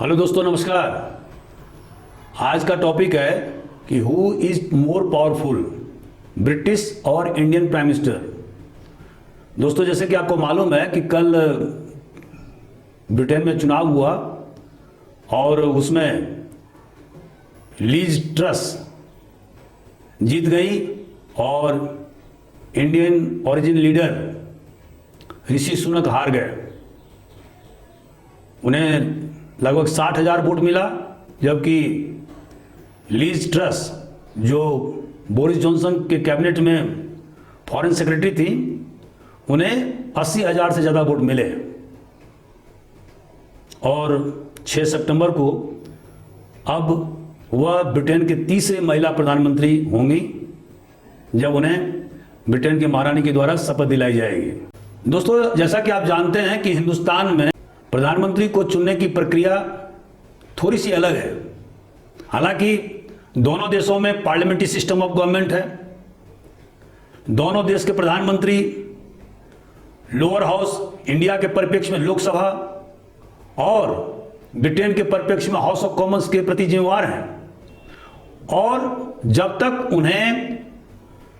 Hello दोस्तों, नमस्कार। आज का टॉपिक है कि who is more powerful, British और इंडियन प्राइम मिनिस्टर। दोस्तों, जैसे कि आपको मालूम है कि कल ब्रिटेन में चुनाव हुआ और उसमें लीज ट्रस जीत गई और Indian origin leader Rishi Sunak हार गए। उन्हें लगभग 60,000 वोट मिला, जबकि लीज ट्रस जो बोरिस जॉनसन के कैबिनेट में फॉरेन सेक्रेटरी थी, उन्हें 80,000 से ज़्यादा वोट मिले। और 6 सितंबर को अब वह ब्रिटेन के तीसरे महिला प्रधानमंत्री होंगी, जब उन्हें ब्रिटेन की महारानी के द्वारा शपथ दिलाई जाएगी। दोस्तों, जैसा कि आप जानते हैं कि हिंदुस्तान में प्रधानमंत्री को चुनने की प्रक्रिया थोड़ी सी अलग है। हालांकि दोनों देशों में पार्लियामेंट्री सिस्टम ऑफ गवर्नमेंट है। दोनों देश के प्रधानमंत्री लोअर हाउस, इंडिया के परिप्रेक्ष्य में लोकसभा और ब्रिटेन के परिप्रेक्ष्य में हाउस ऑफ कॉमन्स के प्रति जिम्मेवार हैं। और जब तक उन्हें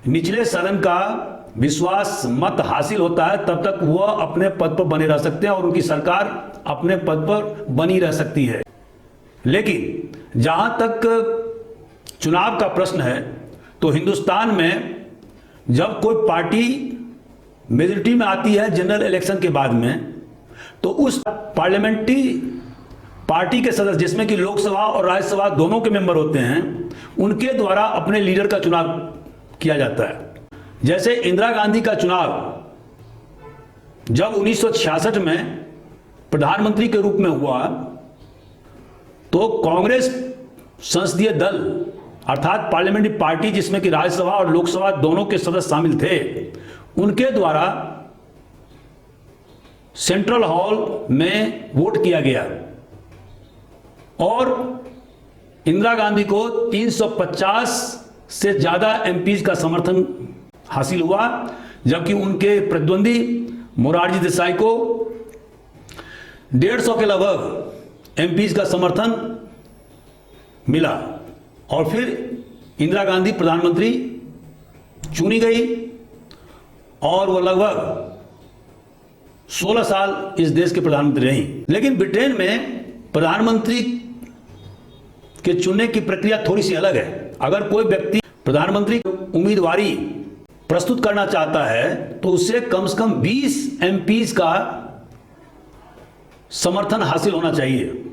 निचले सदन का विश्वास मत हासिल होता है, तब तक वह अपने पद पर बने रह सकते हैं और उनकी सरकार अपने पद पर बनी रह सकती है। लेकिन जहां तक चुनाव का प्रश्न है, तो हिंदुस्तान में जब कोई पार्टी मेजॉरिटी में आती है जनरल इलेक्शन के बाद में, तो उस पार्लियामेंट्री पार्टी के सदस्य, जिसमें कि लोकसभा और राज्यसभा दोनों के मेंबर होते हैं, उनके द्वारा अपने लीडर का चुनाव किया जाता है। जैसे इंदिरा गांधी का चुनाव जब 1966 में प्रधानमंत्री के रूप में हुआ, तो कांग्रेस संसदीय दल अर्थात पार्लियामेंट्री पार्टी, जिसमें कि राज्यसभा और लोकसभा दोनों के सदस्य शामिल थे, उनके द्वारा सेंट्रल हॉल में वोट किया गया और इंदिरा गांधी को 350 से ज्यादा एमपीज का समर्थन हासिल हुआ, जबकि उनके प्रतिद्वंदी मोरारजी देसाई को 150 के लगभग एमपीज का समर्थन मिला। और फिर इंदिरा गांधी प्रधानमंत्री चुनी गई और वह लगभग 16 साल इस देश के प्रधानमंत्री रही। लेकिन ब्रिटेन में प्रधानमंत्री के चुनने की प्रक्रिया थोड़ी सी अलग है। अगर कोई व्यक्ति प्रधानमंत्री उम्मीदवारी प्रस्तुत करना चाहता है, तो उससे कम से कम 20 एमपीज का समर्थन हासिल होना चाहिए।